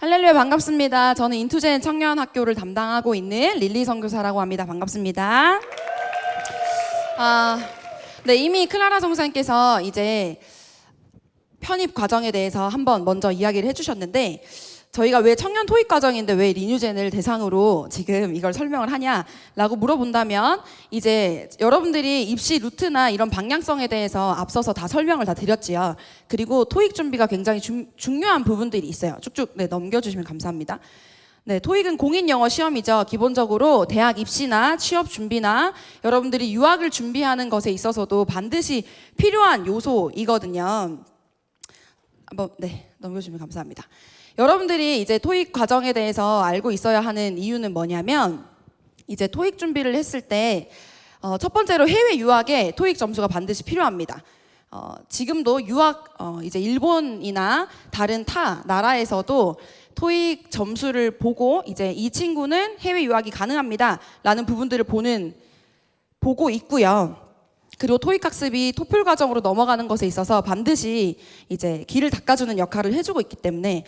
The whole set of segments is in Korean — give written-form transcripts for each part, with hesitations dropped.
할렐루야, 반갑습니다. 저는 인투젠 청년학교를 담당하고 있는 릴리 선교사라고 합니다. 반갑습니다. 네, 이미 클라라 선생님께서 이제 편입 과정에 대해서 한번 먼저 이야기를 해주셨는데, 저희가 왜 청년 토익 과정인데 왜 리뉴젠을 대상으로 지금 이걸 설명을 하냐라고 물어본다면, 이제 여러분들이 입시 루트나 이런 방향성에 대해서 앞서서 다 설명을 다 드렸지요. 그리고 토익 준비가 굉장히 중요한 부분들이 있어요. 쭉쭉 넘겨주시면 감사합니다. 네, 토익은 공인 영어 시험이죠. 기본적으로 대학 입시나 취업 준비나 여러분들이 유학을 준비하는 것에 있어서도 반드시 필요한 요소이거든요. 한번 넘겨주시면 감사합니다. 여러분들이 이제 토익 과정에 대해서 알고 있어야 하는 이유는 뭐냐면, 이제 토익 준비를 했을 때 첫 번째로 해외 유학에 토익 점수가 반드시 필요합니다. 지금도 유학 이제 일본이나 다른 타 나라에서도 토익 점수를 보고 이제 이 친구는 해외 유학이 가능합니다라는 부분들을 보고 있고요. 그리고 토익 학습이 토플 과정으로 넘어가는 것에 있어서 반드시 이제 길을 닦아주는 역할을 해주고 있기 때문에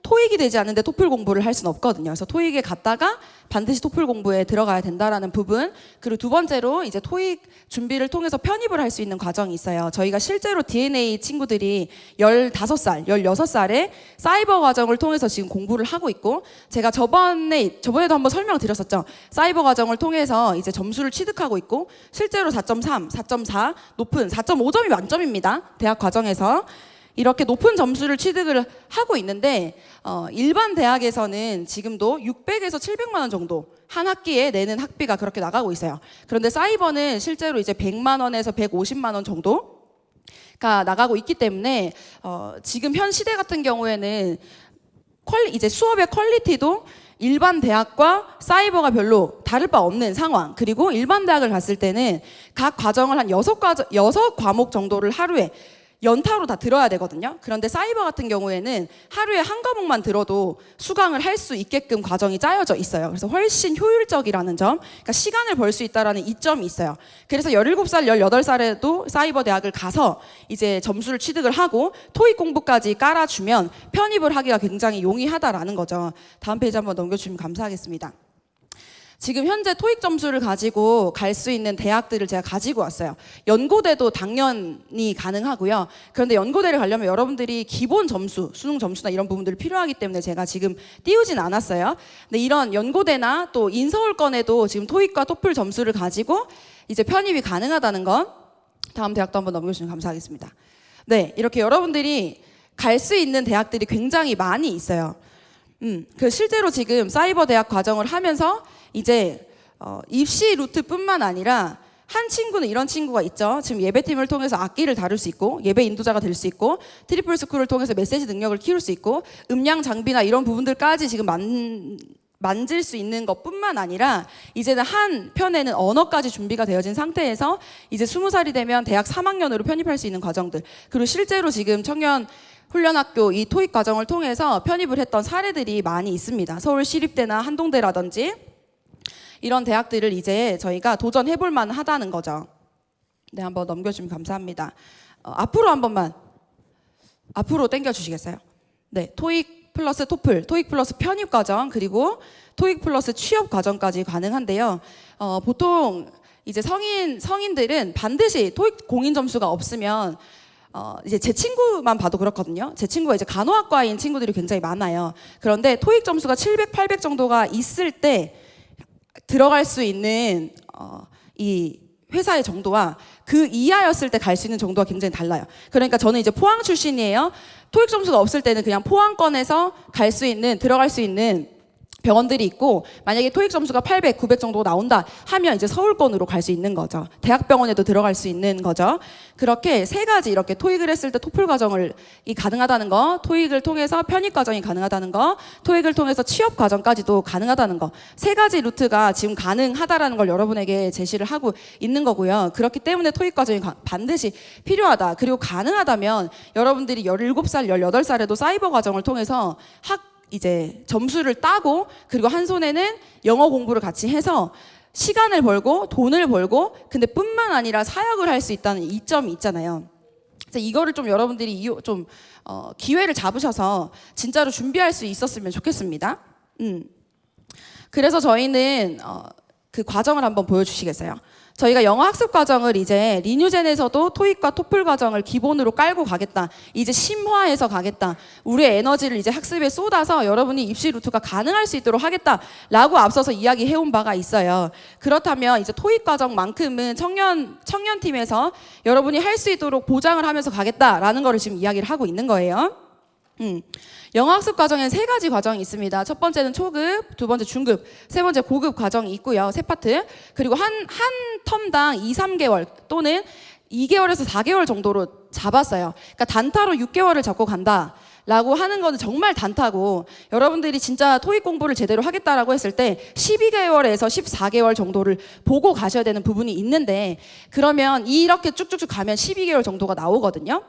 토익이 되지 않는데 토플 공부를 할 수는 없거든요. 그래서 토익에 갔다가 반드시 토플 공부에 들어가야 된다라는 부분. 그리고 두 번째로 이제 토익 준비를 통해서 편입을 할 수 있는 과정이 있어요. 저희가 실제로 DNA 친구들이 15살, 16살에 사이버 과정을 통해서 지금 공부를 하고 있고, 제가 저번에도 한번 설명을 드렸었죠. 사이버 과정을 통해서 이제 점수를 취득하고 있고, 실제로 4.3, 4.4, 높은 4.5점이 만점입니다. 대학 과정에서. 이렇게 높은 점수를 취득을 하고 있는데, 일반 대학에서는 지금도 600에서 700만 원 정도 한 학기에 내는 학비가 그렇게 나가고 있어요. 그런데 사이버는 실제로 이제 100만 원에서 150만 원 정도가 나가고 있기 때문에 지금 현 시대 같은 경우에는 이제 수업의 퀄리티도 일반 대학과 사이버가 별로 다를 바 없는 상황. 그리고 일반 대학을 갔을 때는 각 과정을 한 6과목 정도를 하루에 연타로 다 들어야 되거든요. 그런데 사이버 같은 경우에는 하루에 한 과목만 들어도 수강을 할 수 있게끔 과정이 짜여져 있어요. 그래서 훨씬 효율적이라는 점, 그러니까 시간을 벌 수 있다라는 이점이 있어요. 그래서 17살, 18살에도 사이버 대학을 가서 이제 점수를 취득을 하고 토익 공부까지 깔아주면 편입을 하기가 굉장히 용이하다라는 거죠. 다음 페이지 한번 넘겨주시면 감사하겠습니다. 지금 현재 토익 점수를 가지고 갈 수 있는 대학들을 제가 가지고 왔어요. 연고대도 당연히 가능하고요. 그런데 연고대를 가려면 여러분들이 기본 점수, 수능 점수나 이런 부분들이 필요하기 때문에 제가 지금 띄우진 않았어요. 근데 이런 연고대나 또 인서울권에도 지금 토익과 토플 점수를 가지고 이제 편입이 가능하다는 건, 다음 대학도 한번 넘겨주시면 감사하겠습니다. 네, 이렇게 여러분들이 갈 수 있는 대학들이 굉장히 많이 있어요. 그 실제로 지금 사이버 대학 과정을 하면서 이제 입시 루트뿐만 아니라 한 친구는 이런 친구가 있죠. 지금 예배팀을 통해서 악기를 다룰 수 있고, 예배 인도자가 될 수 있고, 트리플 스쿨을 통해서 메시지 능력을 키울 수 있고, 음량 장비나 이런 부분들까지 지금 만질 수 있는 것뿐만 아니라 이제는 한 편에는 언어까지 준비가 되어진 상태에서 이제 20살이 되면 대학 3학년으로 편입할 수 있는 과정들, 그리고 실제로 지금 청년 훈련학교 이 토익 과정을 통해서 편입을 했던 사례들이 많이 있습니다. 서울시립대나 한동대라든지 이런 대학들을 이제 저희가 도전해볼 만하다는 거죠. 네, 한번 넘겨주시면 감사합니다. 앞으로 한 번만, 앞으로 당겨주시겠어요? 네, 토익 플러스 토플, 토익 플러스 편입 과정, 그리고 토익 플러스 취업 과정까지 가능한데요. 보통 이제 성인들은 반드시 토익 공인 점수가 없으면 이제 제 친구만 봐도 그렇거든요. 제 친구가 이제 간호학과인 친구들이 굉장히 많아요. 그런데 토익 점수가 700, 800 정도가 있을 때 들어갈 수 있는 이 회사의 정도와 그 이하였을 때 갈 수 있는 정도가 굉장히 달라요. 그러니까 저는 이제 포항 출신이에요. 토익 점수가 없을 때는 그냥 포항권에서 들어갈 수 있는 병원들이 있고, 만약에 토익 점수가 800, 900 정도 나온다 하면 이제 서울권으로 갈 수 있는 거죠. 대학병원에도 들어갈 수 있는 거죠. 그렇게 세 가지, 이렇게 토익을 했을 때 토플 과정이 가능하다는 거, 토익을 통해서 편입 과정이 가능하다는 거, 토익을 통해서 취업 과정까지도 가능하다는 거, 세 가지 루트가 지금 가능하다라는 걸 여러분에게 제시를 하고 있는 거고요. 그렇기 때문에 토익 과정이 반드시 필요하다. 그리고 가능하다면 여러분들이 17살, 18살에도 사이버 과정을 통해서 이제 점수를 따고, 그리고 한 손에는 영어 공부를 같이 해서 시간을 벌고 돈을 벌고, 근데 뿐만 아니라 사역을 할 수 있다는 이점이 있잖아요. 그래서 이거를 좀 여러분들이 기회를 잡으셔서 진짜로 준비할 수 있었으면 좋겠습니다. 그래서 저희는 그 과정을 한번 보여주시겠어요? 저희가 영어 학습 과정을 이제 리뉴젠에서도 토익과 토플 과정을 기본으로 깔고 가겠다. 이제 심화해서 가겠다. 우리의 에너지를 이제 학습에 쏟아서 여러분이 입시 루트가 가능할 수 있도록 하겠다라고 앞서서 이야기해온 바가 있어요. 그렇다면 이제 토익 과정만큼은 청년팀에서 여러분이 할 수 있도록 보장을 하면서 가겠다라는 거를 지금 이야기를 하고 있는 거예요. 영어 학습 과정엔 3가지 과정이 있습니다. 첫 번째는 초급, 두 번째 중급, 세 번째 고급 과정이 있고요. 3파트. 그리고 한 텀당 2, 3개월 또는 2개월에서 4개월 정도로 잡았어요. 그러니까 단타로 6개월을 잡고 간다. 라고 하는 거는 정말 단타고, 여러분들이 진짜 토익 공부를 제대로 하겠다라고 했을 때 12개월에서 14개월 정도를 보고 가셔야 되는 부분이 있는데, 그러면 이렇게 쭉쭉쭉 가면 12개월 정도가 나오거든요.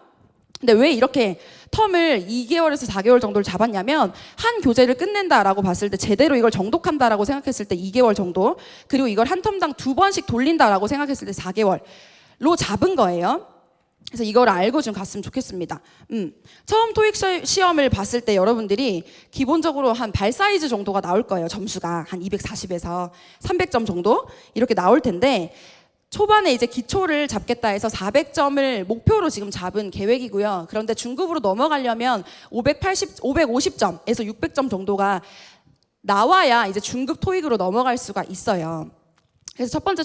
근데 왜 이렇게 텀을 2개월에서 4개월 정도를 잡았냐면, 한 교재를 끝낸다라고 봤을 때 제대로 이걸 정독한다라고 생각했을 때 2개월 정도, 그리고 이걸 한 텀당 2번씩 돌린다라고 생각했을 때 4개월로 잡은 거예요. 그래서 이걸 알고 좀 갔으면 좋겠습니다. 처음 토익 시험을 봤을 때 여러분들이 기본적으로 한 발 사이즈 정도가 나올 거예요. 점수가 한 240에서 300점 정도 이렇게 나올 텐데, 초반에 이제 기초를 잡겠다 해서 400점을 목표로 지금 잡은 계획이고요. 그런데 중급으로 넘어가려면 550점에서 600점 정도가 나와야 이제 중급 토익으로 넘어갈 수가 있어요. 그래서 첫 번째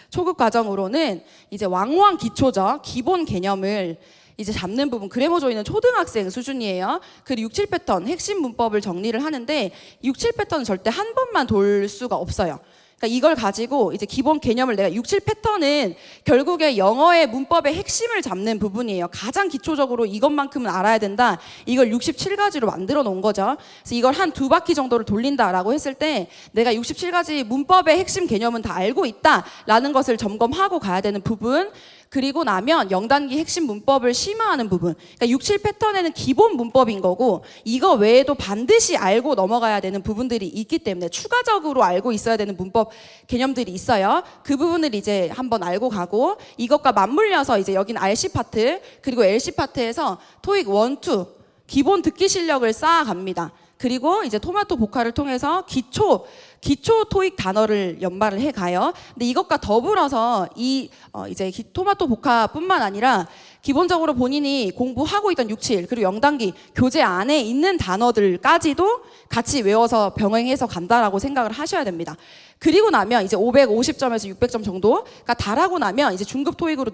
초급 과정으로는 이제 왕왕 기초죠. 기본 개념을 이제 잡는 부분, 그래머 조이는 초등학생 수준이에요. 그리고 6, 7패턴 핵심 문법을 정리를 하는데, 6, 7패턴은 절대 한 번만 돌 수가 없어요. 그러니까 이걸 가지고 이제 기본 개념을 내가 6, 7패턴은 결국에 영어의 문법의 핵심을 잡는 부분이에요. 가장 기초적으로 이것만큼은 알아야 된다. 이걸 67가지로 만들어 놓은 거죠. 그래서 이걸 한 2바퀴 정도를 돌린다라고 했을 때 내가 67가지 문법의 핵심 개념은 다 알고 있다라는 것을 점검하고 가야 되는 부분. 그리고 나면 0단기 핵심 문법을 심화하는 부분. 그러니까 6, 7패턴에는 기본 문법인 거고, 이거 외에도 반드시 알고 넘어가야 되는 부분들이 있기 때문에 추가적으로 알고 있어야 되는 문법 개념들이 있어요. 그 부분을 이제 한번 알고 가고, 이것과 맞물려서 이제 여기는 RC 파트, 그리고 LC 파트에서 토익 1, 2 기본 듣기 실력을 쌓아갑니다. 그리고 이제 토마토 복화를 통해서 기초 토익 단어를 연발을 해 가요. 근데 이것과 더불어서 이제 토마토 복화뿐만 아니라 기본적으로 본인이 공부하고 있던 6, 7 그리고 0단기 교재 안에 있는 단어들까지도 같이 외워서 병행해서 간다라고 생각을 하셔야 됩니다. 그리고 나면 이제 550점에서 600점 정도가 달하고 나면 이제 중급 토익으로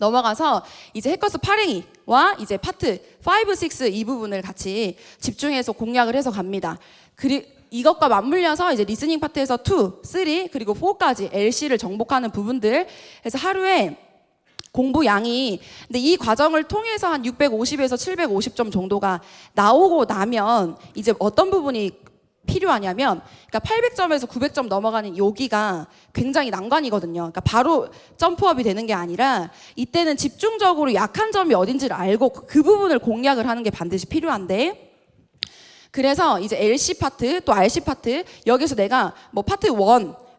넘어가서 이제 해커스 파랭이와 이제 파트 5, 6 이 부분을 같이 집중해서 공략을 해서 갑니다. 그리고 이것과 맞물려서 이제 리스닝 파트에서 2, 3 그리고 4까지 LC를 정복하는 부분들. 그래서 하루에 공부 양이, 근데 이 과정을 통해서 한 650에서 750점 정도가 나오고 나면 이제 어떤 부분이 필요하냐면, 그러니까 800점에서 900점 넘어가는 여기가 굉장히 난관이거든요. 그러니까 바로 점프업이 되는 게 아니라 이때는 집중적으로 약한 점이 어딘지를 알고 그 부분을 공략을 하는 게 반드시 필요한데, 그래서 이제 LC 파트 또 RC 파트, 여기서 내가 뭐 파트 1,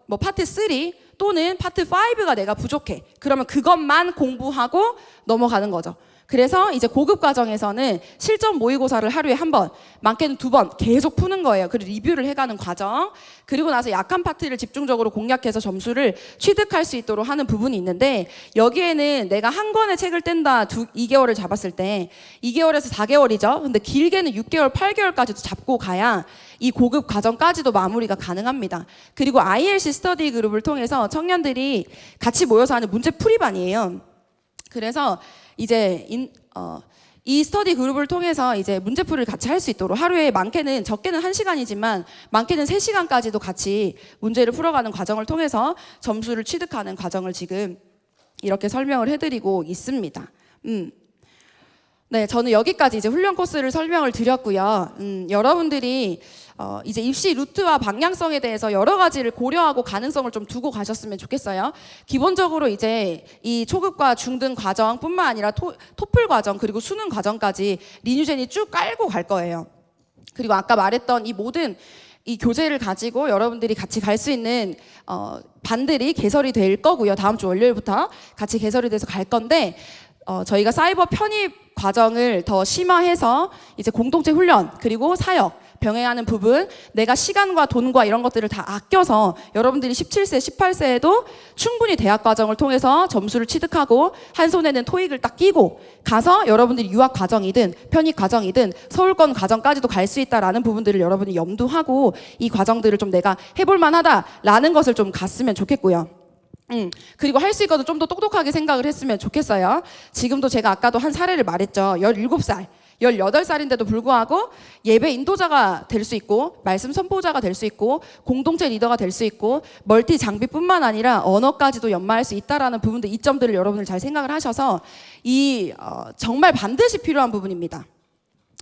뭐 파트 3 또는 파트 5가 내가 부족해. 그러면 그것만 공부하고 넘어가는 거죠. 그래서 이제 고급 과정에서는 실전 모의고사를 하루에 한 번, 많게는 2번 계속 푸는 거예요. 그리고 리뷰를 해가는 과정. 그리고 나서 약한 파트를 집중적으로 공략해서 점수를 취득할 수 있도록 하는 부분이 있는데, 여기에는 내가 한 권의 책을 뗀다 2개월을 잡았을 때 2개월에서 4개월이죠. 근데 길게는 6개월, 8개월까지도 잡고 가야 이 고급 과정까지도 마무리가 가능합니다. 그리고 ILC 스터디 그룹을 통해서 청년들이 같이 모여서 하는 문제 풀이반이에요. 그래서 이제 이 스터디 그룹을 통해서 이제 문제풀이를 같이 할 수 있도록 하루에 많게는, 적게는 1시간이지만 많게는 3시간까지도 같이 문제를 풀어가는 과정을 통해서 점수를 취득하는 과정을 지금 이렇게 설명을 해드리고 있습니다. 네, 저는 여기까지 이제 훈련 코스를 설명을 드렸고요. 여러분들이 이제 입시 루트와 방향성에 대해서 여러 가지를 고려하고 가능성을 좀 두고 가셨으면 좋겠어요. 기본적으로 이제 이 초급과 중등 과정뿐만 아니라 토플 과정 그리고 수능 과정까지 리뉴젠이 쭉 깔고 갈 거예요. 그리고 아까 말했던 이 모든 이 교재를 가지고 여러분들이 같이 갈 수 있는 반들이 개설이 될 거고요. 다음 주 월요일부터 같이 개설이 돼서 갈 건데, 저희가 사이버 편입 과정을 더 심화해서 이제 공동체 훈련 그리고 사역 병행하는 부분, 내가 시간과 돈과 이런 것들을 다 아껴서 여러분들이 17세, 18세에도 충분히 대학 과정을 통해서 점수를 취득하고 한 손에는 토익을 딱 끼고 가서 여러분들이 유학 과정이든 편입 과정이든 서울권 과정까지도 갈 수 있다라는 부분들을 여러분이 염두하고 이 과정들을 좀 내가 해볼 만하다라는 것을 좀 갔으면 좋겠고요. 그리고 할 수 있거든 좀 더 똑똑하게 생각을 했으면 좋겠어요. 지금도 제가 아까도 한 사례를 말했죠. 17살. 18살인데도 불구하고 예배 인도자가 될 수 있고 말씀 선포자가 될 수 있고 공동체 리더가 될 수 있고 멀티 장비뿐만 아니라 언어까지도 연마할 수 있다라는 부분들 이점들을 여러분들 잘 생각을 하셔서 정말 반드시 필요한 부분입니다.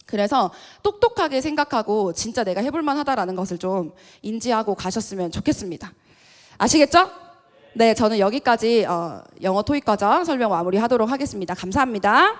그래서 똑똑하게 생각하고 진짜 내가 해볼 만하다라는 것을 좀 인지하고 가셨으면 좋겠습니다. 아시겠죠? 네, 저는 여기까지 영어 토익 과정 설명 마무리하도록 하겠습니다. 감사합니다.